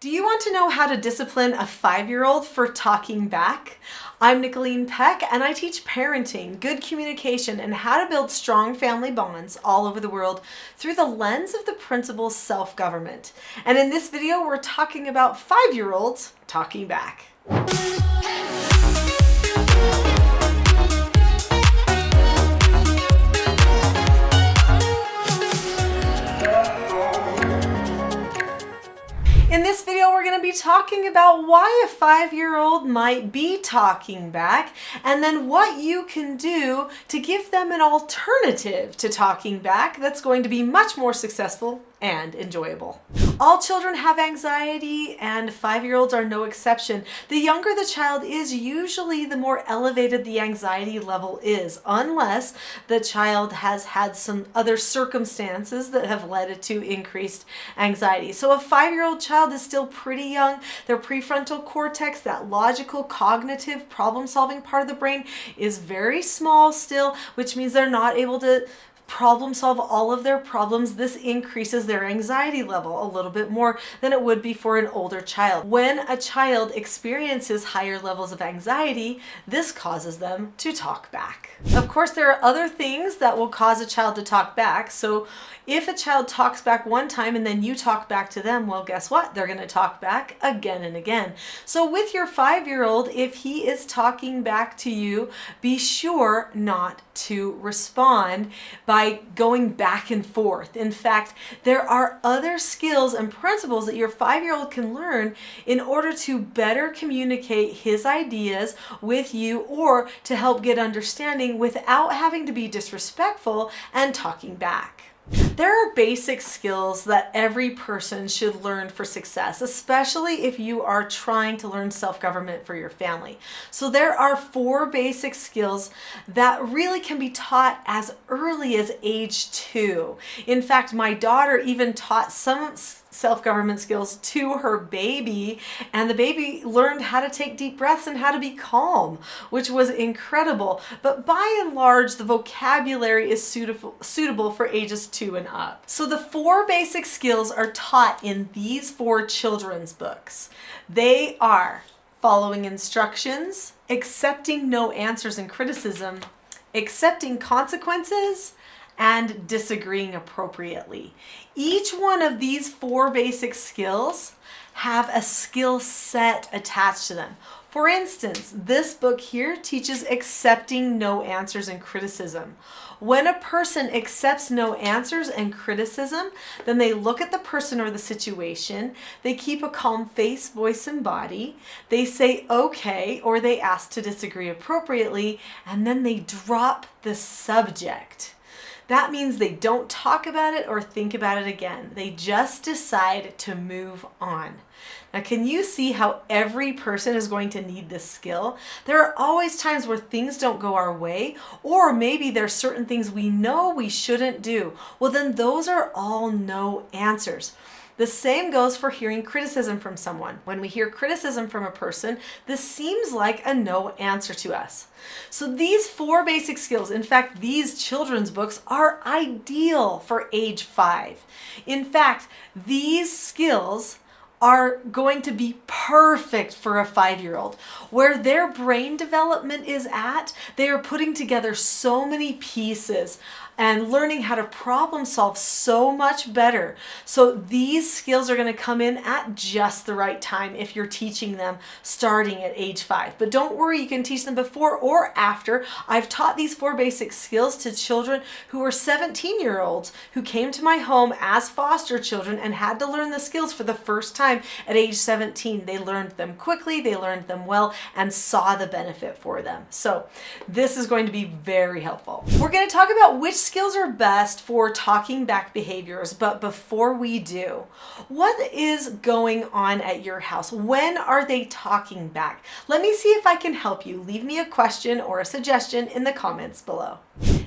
Do you want to know how to discipline a 5-year-old for talking back? I'm Nicholeen Peck, and I teach parenting, good communication, and how to build strong family bonds all over the world through the lens of the principle self-government. And in this video, we're talking about 5-year-olds talking back. In this video, we're going to be talking about why a 5-year-old might be talking back, and then what you can do to give them an alternative to talking back that's going to be much more successful and enjoyable. All children have anxiety, and 5-year-olds are no exception. The younger the child is, usually the more elevated the anxiety level is, unless the child has had some other circumstances that have led it to increased anxiety. So a 5-year-old child is still pretty young. Their prefrontal cortex, that logical, cognitive, problem-solving part of the brain, is very small still, which means they're not able to problem solve all of their problems. This increases their anxiety level a little bit more than it would be for an older child. When a child experiences higher levels of anxiety, this causes them to talk back. Of course, there are other things that will cause a child to talk back. So if a child talks back one time and then you talk back to them, well, guess what? They're going to talk back again and again. So with your 5-year-old, if he is talking back to you, be sure not to respond by going back and forth. In fact, there are other skills and principles that your 5-year-old can learn in order to better communicate his ideas with you, or to help get understanding without having to be disrespectful and talking back. There are basic skills that every person should learn for success, especially if you are trying to learn self-government for your family. So there are 4 basic skills that really can be taught as early as age 2. In fact, my daughter even taught some self-government skills to her baby, and the baby learned how to take deep breaths and how to be calm, which was incredible. But by and large, the vocabulary is suitable for ages 2 and up. So the 4 basic skills are taught in these 4 children's books. They are following instructions, accepting no answers and criticism, accepting consequences, and disagreeing appropriately. Each one of these 4 basic skills have a skill set attached to them. For instance, this book here teaches accepting no answers and criticism. When a person accepts no answers and criticism, then they look at the person or the situation, they keep a calm face, voice, and body, they say okay, or they ask to disagree appropriately, and then they drop the subject. That means they don't talk about it or think about it again. They just decide to move on. Now, can you see how every person is going to need this skill? There are always times where things don't go our way, or maybe there's certain things we know we shouldn't do. Well, then those are all no answers. The same goes for hearing criticism from someone. When we hear criticism from a person, this seems like a no answer to us. So these 4 basic skills, in fact, these children's books are ideal for age 5. In fact, these skills are going to be perfect for a 5-year-old. Where their brain development is at, they are putting together so many pieces and learning how to problem solve so much better. So these skills are going to come in at just the right time if you're teaching them starting at age 5. But don't worry, you can teach them before or after. I've taught these 4 basic skills to children who were 17-year-olds who came to my home as foster children and had to learn the skills for the first time at age 17. They learned them quickly, they learned them well, and saw the benefit for them. So this is going to be very helpful. We're going to talk about which skills are best for talking back behaviors, but before we do, what is going on at your house? When are they talking back? Let me see if I can help you. Leave me a question or a suggestion in the comments below.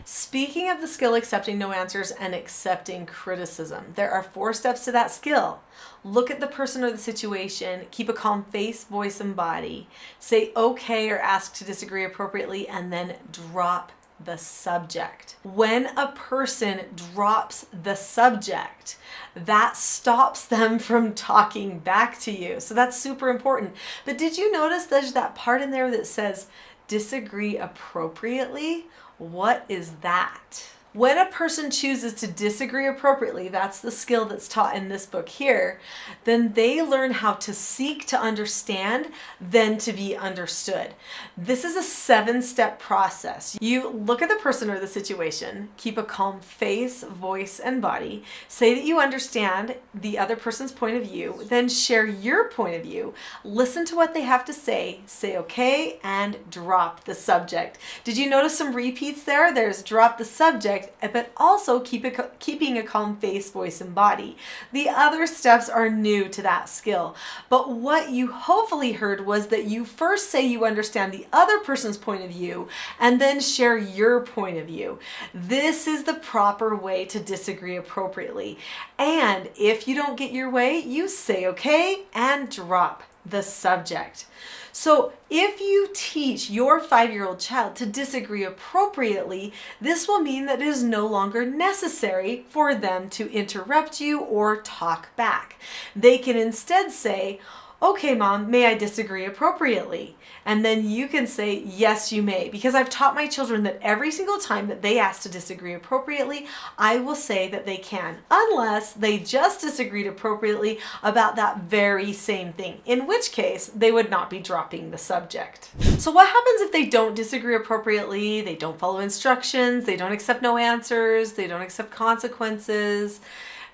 Speaking of the skill accepting no answers and accepting criticism, there are 4 steps to that skill. Look at the person or the situation, keep a calm face, voice, and body, say okay or ask to disagree appropriately, and then drop the subject. When a person drops the subject, that stops them from talking back to you. So that's super important. But did you notice there's that part in there that says disagree appropriately? What is that? When a person chooses to disagree appropriately, that's the skill that's taught in this book here, then they learn how to seek to understand, then to be understood. This is a 7-step process. You look at the person or the situation, keep a calm face, voice, and body, say that you understand the other person's point of view, then share your point of view, listen to what they have to say okay, and drop the subject. Did you notice some repeats there? There's drop the subject, but also keeping a calm face, voice, and body. The other steps are new to that skill. But what you hopefully heard was that you first say you understand the other person's point of view and then share your point of view. This is the proper way to disagree appropriately. And if you don't get your way, you say okay and drop the subject. So if you teach your 5-year-old child to disagree appropriately, this will mean that it is no longer necessary for them to interrupt you or talk back. They can instead say, okay, Mom, may I disagree appropriately? And then you can say, yes, you may. Because I've taught my children that every single time that they ask to disagree appropriately, I will say that they can, unless they just disagreed appropriately about that very same thing, in which case they would not be dropping the subject. So what happens if they don't disagree appropriately, they don't follow instructions, they don't accept no answers, they don't accept consequences,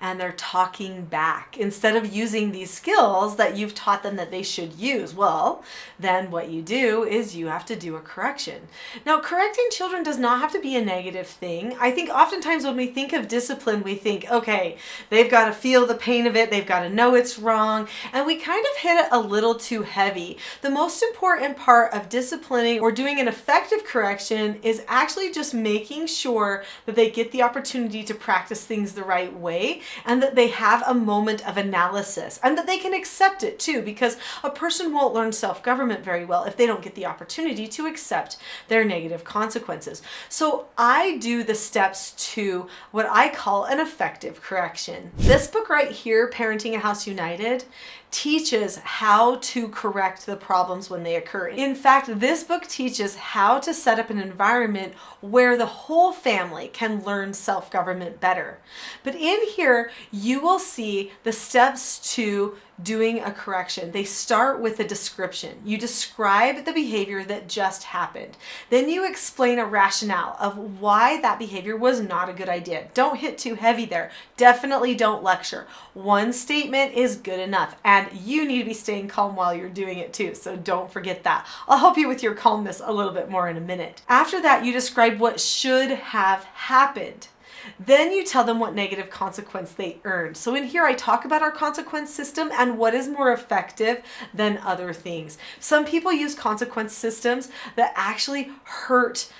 and they're talking back instead of using these skills that you've taught them that they should use? Well, then what you do is you have to do a correction. Now, correcting children does not have to be a negative thing. I think oftentimes when we think of discipline, we think, okay, they've got to feel the pain of it, they've got to know it's wrong, and we kind of hit it a little too heavy. The most important part of disciplining or doing an effective correction is actually just making sure that they get the opportunity to practice things the right way, and that they have a moment of analysis, and that they can accept it too, because a person won't learn self-government very well if they don't get the opportunity to accept their negative consequences. So I do the steps to what I call an effective correction. This book right here, Parenting a House United, teaches how to correct the problems when they occur. In fact, this book teaches how to set up an environment where the whole family can learn self-government better. But in here, you will see the steps to doing a correction. They start with a description. You describe the behavior that just happened. Then you explain a rationale of why that behavior was not a good idea. Don't hit too heavy there. Definitely don't lecture. One statement is good enough, and you need to be staying calm while you're doing it too, so don't forget that. I'll help you with your calmness a little bit more in a minute. After that, you describe what should have happened. Then you tell them what negative consequence they earned. So in here, I talk about our consequence system and what is more effective than other things. Some people use consequence systems that actually hurt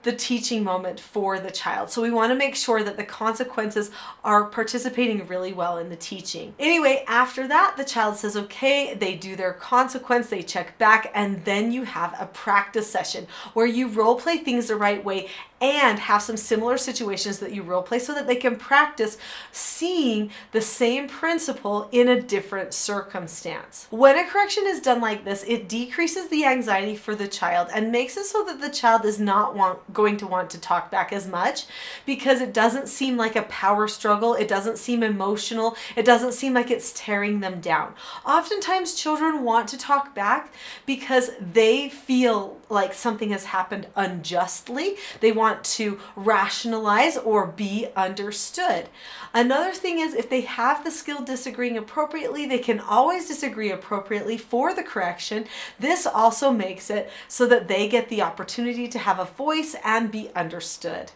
the teaching moment for the child. So we want to make sure that the consequences are participating really well in the teaching. Anyway, after that, the child says, okay, they do their consequence, they check back, and then you have a practice session where you role play things the right way and have some similar situations that you role play so that they can practice seeing the same principle in a different circumstance. When a correction is done like this, it decreases the anxiety for the child and makes it so that the child is not going to want to talk back as much, because it doesn't seem like a power struggle. It doesn't seem emotional. It doesn't seem like it's tearing them down. Oftentimes children want to talk back because they feel like something has happened unjustly. They want to rationalize or be understood. Another thing is, if they have the skill disagreeing appropriately, they can always disagree appropriately for the correction. This also makes it so that they get the opportunity to have a voice and be understood.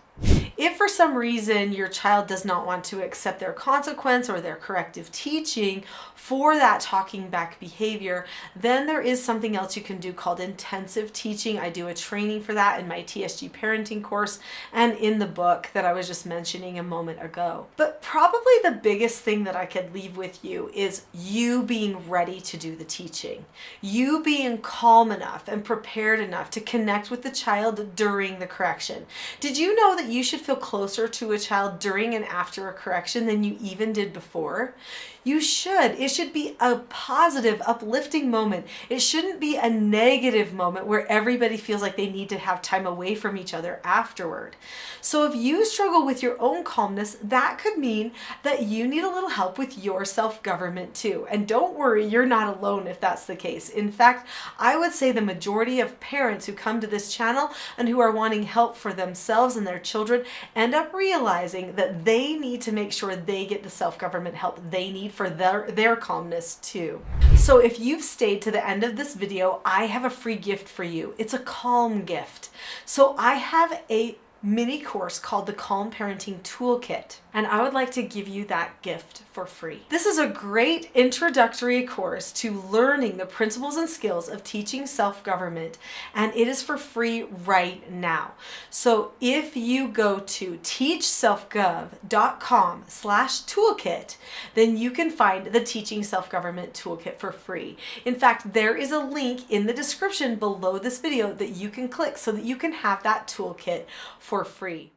If for some reason your child does not want to accept their consequence or their corrective teaching for that talking back behavior, then there is something else you can do called intensive teaching. I do a training for that in my TSG parenting course and in the book that I was just mentioning a moment ago. But probably the biggest thing that I could leave with you is you being ready to do the teaching. You being calm enough and prepared enough to connect with the child during the correction. Did you know that you should feel closer to a child during and after a correction than you even did before? You should. It should be a positive, uplifting moment. It shouldn't be a negative moment where everybody feels like they need to have time away from each other afterward. So if you struggle with your own calmness, that could mean that you need a little help with your self-government too. And don't worry, you're not alone if that's the case. In fact, I would say the majority of parents who come to this channel and who are wanting help for themselves and their children end up realizing that they need to make sure they get the self-government help they need for their calmness too. So if you've stayed to the end of this video, I have a free gift for you. It's a calm gift. So I have a mini course called the Calm Parenting Toolkit, and I would like to give you that gift for free. This is a great introductory course to learning the principles and skills of teaching self-government, and it is for free right now. So if you go to teachselfgov.com/toolkit, then you can find the Teaching Self-Government Toolkit for free. In fact, there is a link in the description below this video that you can click so that you can have that toolkit for free.